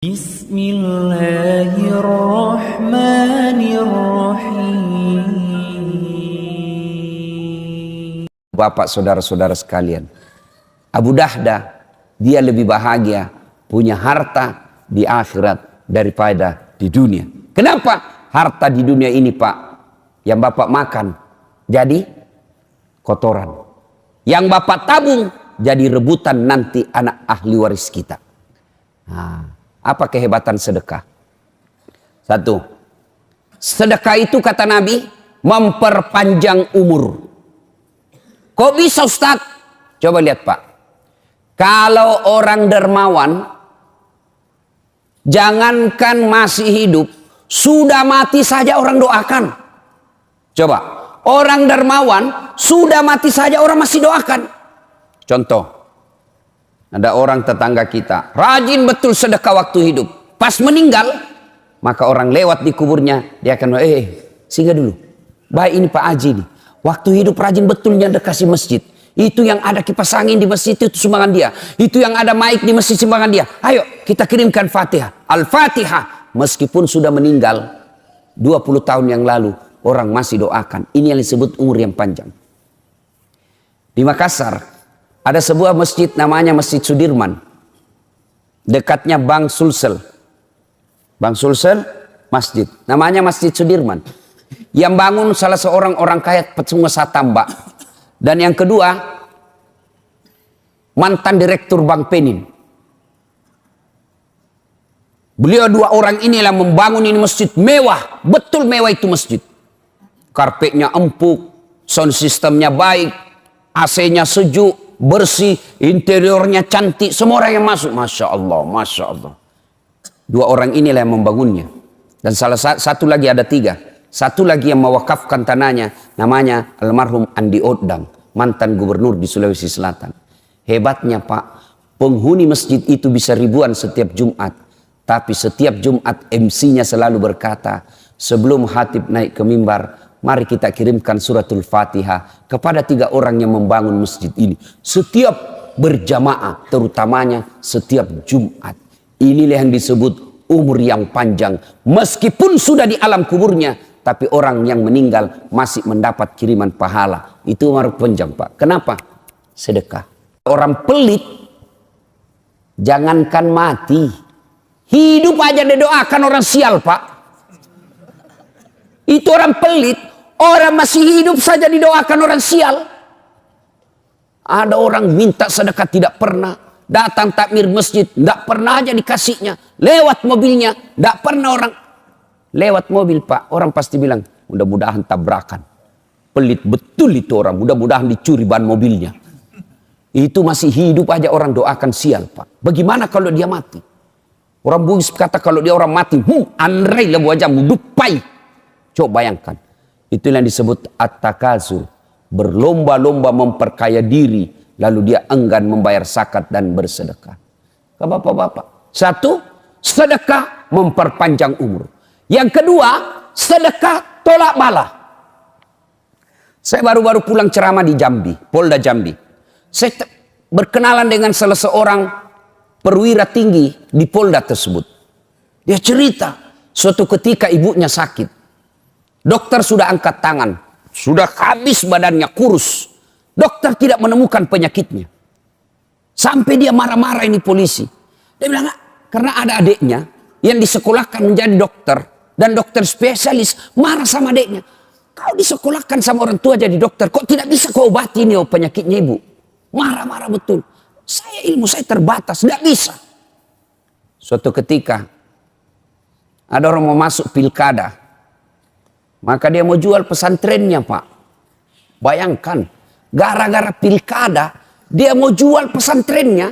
Bismillahirrahmanirrahim. Bapak saudara-saudara sekalian, Abu Dahdah dia lebih bahagia punya harta di akhirat daripada di dunia. Kenapa? Harta di dunia ini Pak, yang Bapak makan jadi kotoran, yang Bapak tabung jadi rebutan nanti anak ahli waris kita. Nah, apa kehebatan sedekah? Satu, sedekah itu kata Nabi memperpanjang umur. Kok bisa Ustaz? Coba lihat Pak, kalau orang dermawan, jangankan masih hidup, sudah mati saja orang doakan. Coba, orang dermawan sudah mati saja orang masih doakan. Contoh, ada orang tetangga kita rajin betul sedekah waktu hidup, pas meninggal maka orang lewat di kuburnya dia akan singgah dulu, baik ini Pak Haji nih, waktu hidup rajin betulnya dekasi masjid, itu yang ada kipas angin di masjid itu sumbangan dia, itu yang ada mic di masjid sumbangan dia, ayo kita kirimkan Fatihah, Al-Fatihah. Meskipun sudah meninggal 20 tahun yang lalu, orang masih doakan. Ini yang disebut umur yang panjang. Di Makassar ada sebuah masjid namanya Masjid Sudirman. Dekatnya Bank Sulsel. Bank Sulsel, masjid. Namanya Masjid Sudirman. Yang bangun salah seorang orang kaya pengusaha tambak. Dan yang kedua, mantan direktur Bank Penin. Beliau dua orang inilah membangun ini masjid mewah. Betul mewah itu masjid. Karpetnya empuk, sound systemnya baik, AC-nya sejuk, bersih, interiornya cantik, semua orang yang masuk, Masya Allah, Masya Allah. Dua orang inilah yang membangunnya. Dan salah satu lagi, ada tiga. Satu lagi yang mewakafkan tanahnya, namanya almarhum Andi Odang, mantan gubernur di Sulawesi Selatan. Hebatnya Pak, penghuni masjid itu bisa ribuan setiap Jumat. Tapi setiap Jumat MC-nya selalu berkata, sebelum khatib naik ke mimbar, mari kita kirimkan suratul Fatihah kepada tiga orang yang membangun masjid ini. Setiap berjamaah, terutamanya setiap Jumat. Inilah yang disebut umur yang panjang. Meskipun sudah di alam kuburnya, tapi orang yang meninggal masih mendapat kiriman pahala. Itu umur panjang Pak. Kenapa? Sedekah. Orang pelit, jangankan mati, hidup aja didoakan orang sial Pak. Itu orang pelit. Orang masih hidup saja didoakan orang sial. Ada orang minta sedekah tidak pernah. Datang takmir masjid, tidak pernah aja dikasihnya. Lewat mobilnya, tidak pernah orang. Lewat mobil Pak, orang pasti bilang, mudah-mudahan tabrakan. Pelit betul itu orang, mudah-mudahan dicuri ban mobilnya. Itu masih hidup aja orang doakan sial Pak. Bagaimana kalau dia mati? Orang Bugis kata kalau dia orang mati, andrai lah wajahmu, dupai. Coba bayangkan. Itulah yang disebut at-takasur, berlomba-lomba memperkaya diri, lalu dia enggan membayar zakat dan bersedekah. Ke bapak-bapak, satu, sedekah memperpanjang umur. Yang kedua, sedekah tolak bala. Saya baru-baru pulang ceramah di Jambi, Polda Jambi. Saya berkenalan dengan salah seorang perwira tinggi di Polda tersebut. Dia cerita, suatu ketika ibunya sakit. Dokter sudah angkat tangan, sudah habis badannya, kurus. Dokter tidak menemukan penyakitnya. Sampai dia marah-marah ini polisi. Dia bilang, karena ada adiknya yang disekolahkan menjadi dokter. Dan dokter spesialis marah sama adiknya. Kau disekolahkan sama orang tua jadi dokter, kok tidak bisa kau obati ini penyakitnya ibu? Marah-marah betul. Ilmu saya terbatas, tidak bisa. Suatu ketika, ada orang mau masuk pilkada. Maka dia mau jual pesantrennya Pak. Bayangkan, gara-gara pilkada, dia mau jual pesantrennya.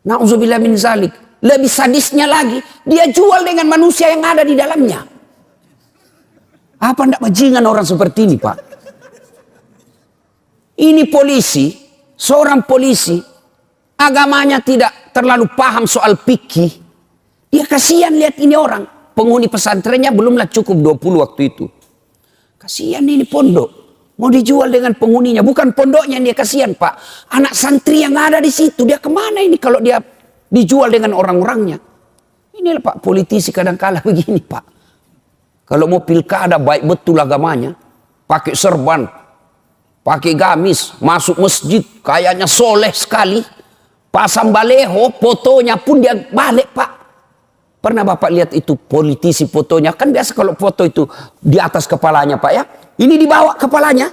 Na'udzubillah min zalik. Lebih sadisnya lagi, dia jual dengan manusia yang ada di dalamnya. Apa ndak bajingan orang seperti ini Pak? Ini polisi, seorang polisi, agamanya tidak terlalu paham soal fikih. Dia kasihan lihat ini orang. Penghuni pesantrennya belumlah cukup 20 waktu itu. Kasihan ini pondok. Mau dijual dengan penghuninya. Bukan pondoknya yang dia kasihan Pak. Anak santri yang ada di situ. Dia kemana ini kalau dia dijual dengan orang-orangnya. Inilah Pak, politisi kadang-kala begini Pak. Kalau mau pilkada baik betul agamanya, pakai serban, pakai gamis, masuk masjid, kayaknya soleh sekali. Pasang baleho, fotonya pun dia balik Pak. Pernah Bapak lihat itu politisi fotonya? Kan biasa kalau foto itu di atas kepalanya Pak ya. Ini di bawah kepalanya.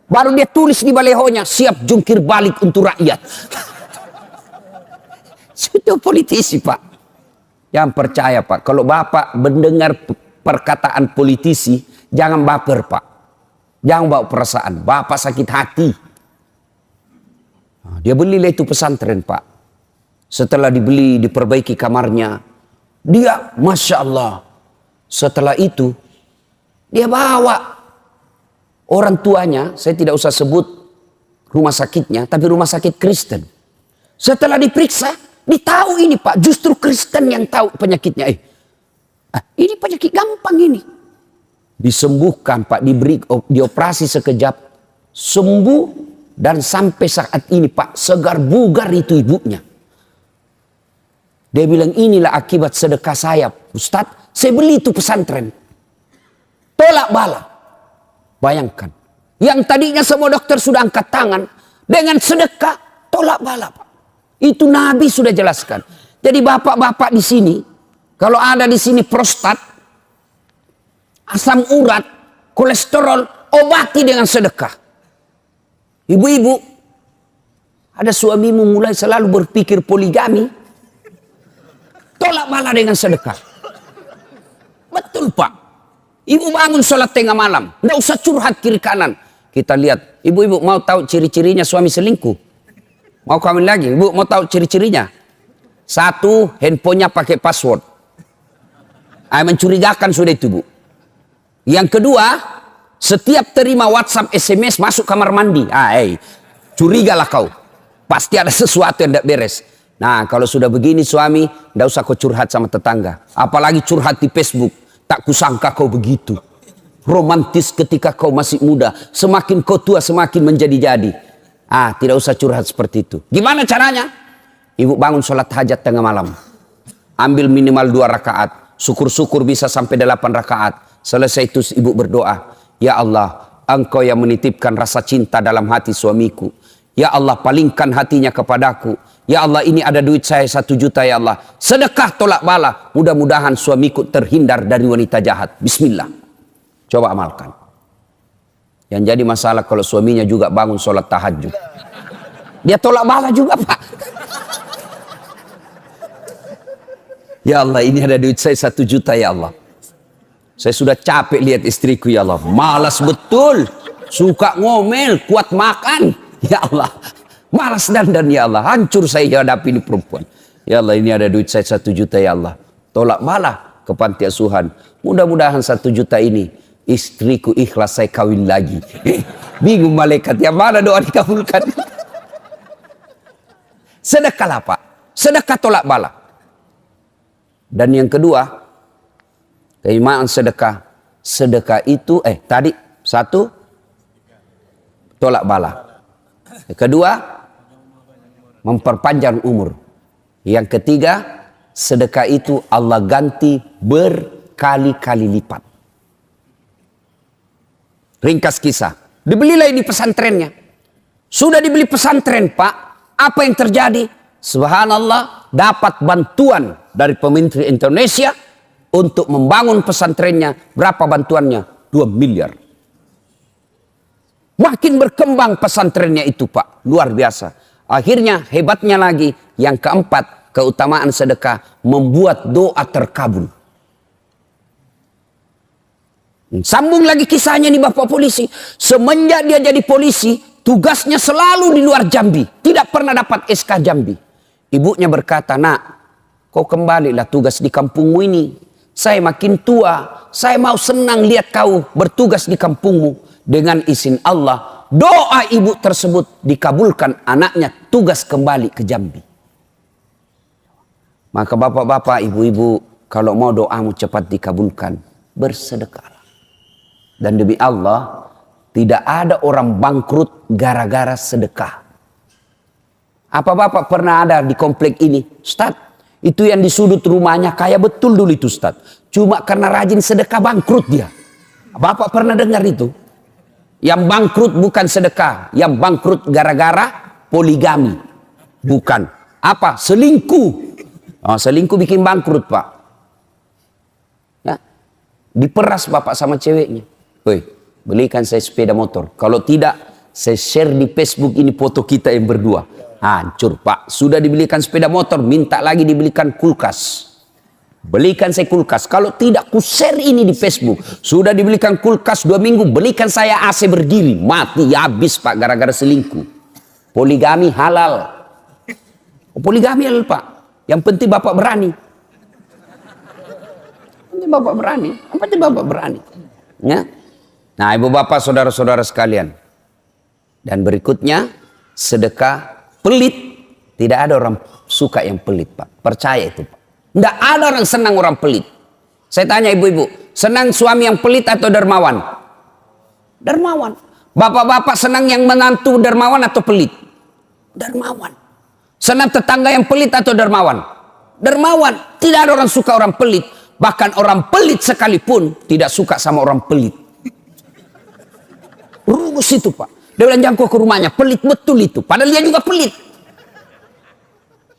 Baru dia tulis di balehonya, siap jungkir balik untuk rakyat. Itu politisi Pak. Yang percaya Pak, kalau Bapak mendengar perkataan politisi, jangan baper Pak. Jangan bawa perasaan, Bapak sakit hati. Dia belilah itu pesantren Pak. Setelah dibeli, diperbaiki kamarnya. Dia, Masya Allah. Setelah itu, dia bawa orang tuanya, saya tidak usah sebut rumah sakitnya, tapi rumah sakit Kristen. Setelah diperiksa, ditahu ini Pak, justru Kristen yang tahu penyakitnya. Ini penyakit gampang ini. Disembuhkan Pak, dioperasi sekejap, sembuh. Dan sampai saat ini Pak, segar bugar itu ibunya. Dia bilang, inilah akibat sedekah saya. Ustadz, saya beli itu pesantren. Tolak bala. Bayangkan. Yang tadinya semua dokter sudah angkat tangan. Dengan sedekah, tolak bala Pak. Itu Nabi sudah jelaskan. Jadi bapak-bapak di sini, kalau ada di sini prostat, asam urat, kolesterol, obati dengan sedekah. Ibu-ibu, ada suamimu mulai selalu berpikir poligami, tolak bala dengan sedekah. Betul Pak. Ibu bangun sholat tengah malam, nggak usah curhat kiri kanan. Kita lihat, ibu-ibu mau tahu ciri-cirinya suami selingkuh? Mau kawin lagi? Ibu mau tahu ciri-cirinya? Satu, handphonenya pakai password. Mencurigakan sudah itu Bu. Yang kedua, setiap terima WhatsApp, SMS masuk kamar mandi. Curigalah kau. Pasti ada sesuatu yang tidak beres. Nah, kalau sudah begini suami, tidak usah kau curhat sama tetangga. Apalagi curhat di Facebook. Tak kusangka kau begitu. Romantis ketika kau masih muda. Semakin kau tua, semakin menjadi-jadi. Tidak usah curhat seperti itu. Gimana caranya? Ibu bangun sholat hajat tengah malam. Ambil minimal 2 rakaat. Syukur-syukur bisa sampai 8 rakaat. Selesai itu ibu berdoa. Ya Allah, Engkau yang menitipkan rasa cinta dalam hati suamiku. Ya Allah, palingkan hatinya kepadaku. Ya Allah, ini ada duit saya 1 juta ya Allah. Sedekah tolak bala. Mudah-mudahan suamiku terhindar dari wanita jahat. Bismillah. Coba amalkan. Yang jadi masalah kalau suaminya juga bangun sholat tahajud. Dia tolak bala juga Pak. Ya Allah, ini ada duit saya 1 juta ya Allah. Saya sudah capek lihat istriku ya Allah. Malas betul. Suka ngomel, kuat makan. Ya Allah. Malas dandan ya Allah. Hancur saya hadapi ini perempuan. Ya Allah, ini ada duit saya 1 juta ya Allah. Tolak bala ke panti asuhan. Mudah-mudahan 1 juta ini istriku ikhlas saya kawin lagi. Bingung malaikat. Yang mana doa dikabulkan? Sedekahlah Pak. Sedekah tolak bala. Dan yang kedua, keutamaan sedekah. Sedekah itu, tadi 1, tolak bala. Yang kedua, memperpanjang umur. Yang ketiga, sedekah itu Allah ganti berkali-kali lipat. Ringkas kisah. Dibelilah ini pesantrennya. Sudah dibeli pesantren Pak. Apa yang terjadi? Subhanallah, dapat bantuan dari pemerintah Indonesia untuk membangun pesantrennya. Berapa bantuannya? 2 miliar. Makin berkembang pesantrennya itu Pak. Luar biasa. Akhirnya hebatnya lagi. Yang keempat, keutamaan sedekah. Membuat doa terkabul. Sambung lagi kisahnya nih Bapak polisi. Semenjak dia jadi polisi, tugasnya selalu di luar Jambi. Tidak pernah dapat SK Jambi. Ibunya berkata, nak, kau kembalilah tugas di kampungmu ini. Saya makin tua, saya mau senang lihat kau bertugas di kampungmu. Dengan izin Allah, doa ibu tersebut dikabulkan, anaknya tugas kembali ke Jambi. Maka bapak-bapak, ibu-ibu, kalau mau doamu cepat dikabulkan, bersedekahlah. Dan demi Allah, tidak ada orang bangkrut gara-gara sedekah. Apa Bapak pernah ada di komplek ini? Ustaz, itu yang di sudut rumahnya kaya betul dulu itu Ustaz. Cuma karena rajin sedekah bangkrut dia. Bapak pernah dengar itu? Yang bangkrut bukan sedekah. Yang bangkrut gara-gara poligami. Bukan. Apa? Selingkuh. Oh, selingkuh bikin bangkrut Pak. Ya. Diperas Bapak sama ceweknya. Woi, belikan saya sepeda motor. Kalau tidak, saya share di Facebook ini foto kita yang berdua. Hancur Pak. Sudah dibelikan sepeda motor, minta lagi dibelikan kulkas. Belikan saya kulkas. Kalau tidak, ku share ini di Facebook. Sudah dibelikan kulkas 2 minggu, belikan saya AC berdiri. Mati habis Pak gara-gara selingkuh. Poligami halal. Poligami halal Pak. Yang penting Bapak berani. Yang penting Bapak berani. Yang penting Bapak berani. Ya. Nah, Ibu Bapak, saudara-saudara sekalian. Dan berikutnya, sedekah pelit. Tidak ada orang suka yang pelit Pak. Percaya itu Pak. Tidak ada orang senang orang pelit. Saya tanya ibu-ibu, senang suami yang pelit atau dermawan? Dermawan. Bapak-bapak senang yang menantu dermawan atau pelit? Dermawan. Senang tetangga yang pelit atau dermawan? Dermawan. Tidak ada orang suka orang pelit. Bahkan orang pelit sekalipun tidak suka sama orang pelit. Rumus itu Pak. Dia bilang jangkau ke rumahnya, pelit betul itu. Padahal dia juga pelit.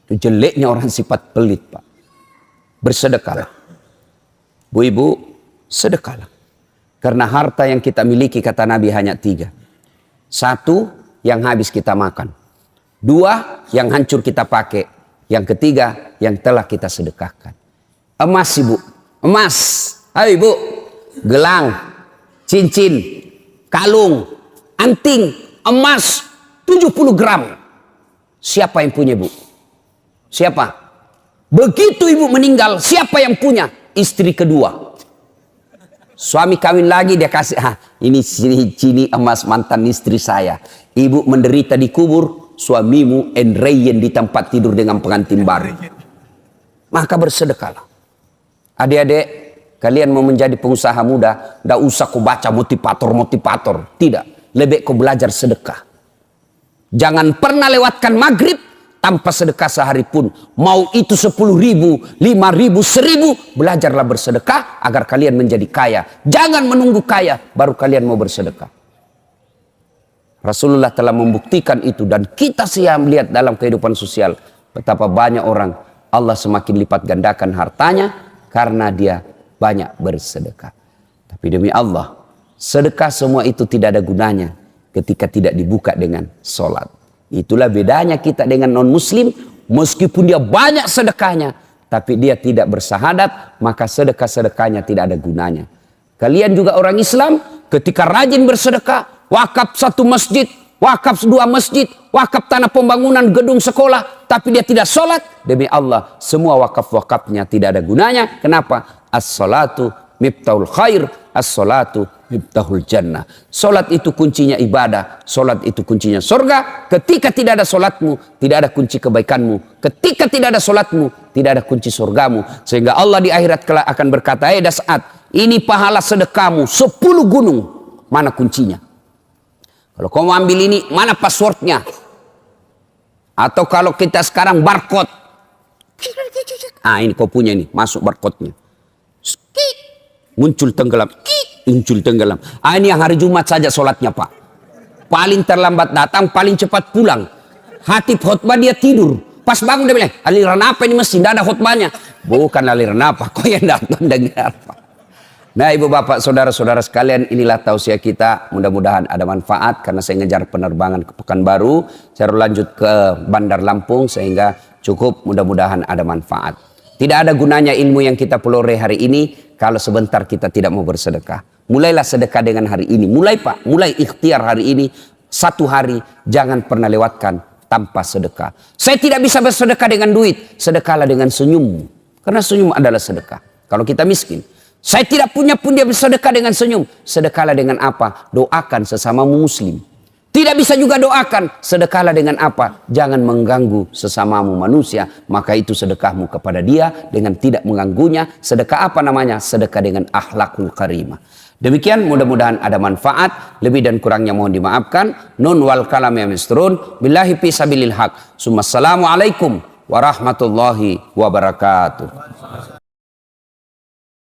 Itu jeleknya orang sifat pelit Pak. Bersedekahlah. Bu ibu, sedekahlah. Karena harta yang kita miliki kata Nabi hanya 3. 1, yang habis kita makan. 2, yang hancur kita pakai. Yang ketiga, yang telah kita sedekahkan. Emas ibu, emas. Ayo ibu, gelang, cincin, kalung, anting, emas 70 gram. Siapa yang punya bu? Siapa? Begitu ibu meninggal, siapa yang punya? Istri kedua. Suami kawin lagi, dia kasih, ini cini emas mantan istri saya. Ibu menderita di kubur, suamimu enreyen di tempat tidur dengan pengantin baru. Maka bersedekahlah. Adik-adik, kalian mau menjadi pengusaha muda, tidak usah kau baca motivator. Tidak, lebih kau belajar sedekah. Jangan pernah lewatkan maghrib tanpa sedekah sehari pun. Mau itu 10.000, 5.000, 1.000. Belajarlah bersedekah agar kalian menjadi kaya. Jangan menunggu kaya baru kalian mau bersedekah. Rasulullah telah membuktikan itu. Dan kita siap melihat dalam kehidupan sosial. Betapa banyak orang Allah semakin lipat gandakan hartanya. Karena dia banyak bersedekah. Tapi demi Allah, sedekah semua itu tidak ada gunanya ketika tidak dibuka dengan sholat. Itulah bedanya kita dengan non-muslim. Meskipun dia banyak sedekahnya, tapi dia tidak bersahadat, maka sedekah-sedekahnya tidak ada gunanya. Kalian juga orang Islam, ketika rajin bersedekah, wakaf 1 masjid, wakaf 2 masjid, wakaf tanah pembangunan gedung sekolah, tapi dia tidak sholat, demi Allah, semua wakaf-wakafnya tidak ada gunanya. Kenapa? As-salatu miftahul khair, as-salatu miftahul jannah. Solat itu kuncinya ibadah, solat itu kuncinya surga. Ketika tidak ada solatmu, tidak ada kunci kebaikanmu. Ketika tidak ada solatmu, tidak ada kunci surgamu. Sehingga Allah di akhirat kelak akan berkata, saat ini pahala sedekahmu 10 gunung, mana kuncinya? Kalau kau mau ambil ini, mana passwordnya? Atau kalau kita sekarang barcode, ini kau punya ini, masuk barcode-nya. Muncul tenggelam, muncul tenggelam. Ini yang hari Jumat saja sholatnya Pak. Paling terlambat datang, paling cepat pulang. Hatib khutbah dia tidur. Pas bangun dia bilang, aliran apa ini mesin? Tidak ada khutbahnya. Bukan aliran apa, kau yang datang dengar Pak. Nah ibu bapak saudara-saudara sekalian, inilah tausiah kita. Mudah-mudahan ada manfaat karena saya ngejar penerbangan ke Pekanbaru. Saya lanjut ke Bandar Lampung sehingga cukup, mudah-mudahan ada manfaat. Tidak ada gunanya ilmu yang kita peloreh hari ini kalau sebentar kita tidak mau bersedekah. Mulailah sedekah dengan hari ini. Mulai Pak, mulai ikhtiar hari ini. 1 hari jangan pernah lewatkan tanpa sedekah. Saya tidak bisa bersedekah dengan duit. Sedekahlah dengan senyum. Karena senyum adalah sedekah. Kalau kita miskin. Saya tidak punya pun dia bersedekah dengan senyum. Sedekahlah dengan apa? Doakan sesamamu muslim. Tidak bisa juga doakan. Sedekahlah dengan apa? Jangan mengganggu sesamamu manusia. Maka itu sedekahmu kepada dia dengan tidak mengganggunya. Sedekah apa namanya? Sedekah dengan akhlakul karimah. Demikian, mudah-mudahan ada manfaat. Lebih dan kurangnya mohon dimaafkan. Nun wal kalam ya misturun. Billahi fi sabilil haq. Assalamualaikum warahmatullahi wabarakatuh.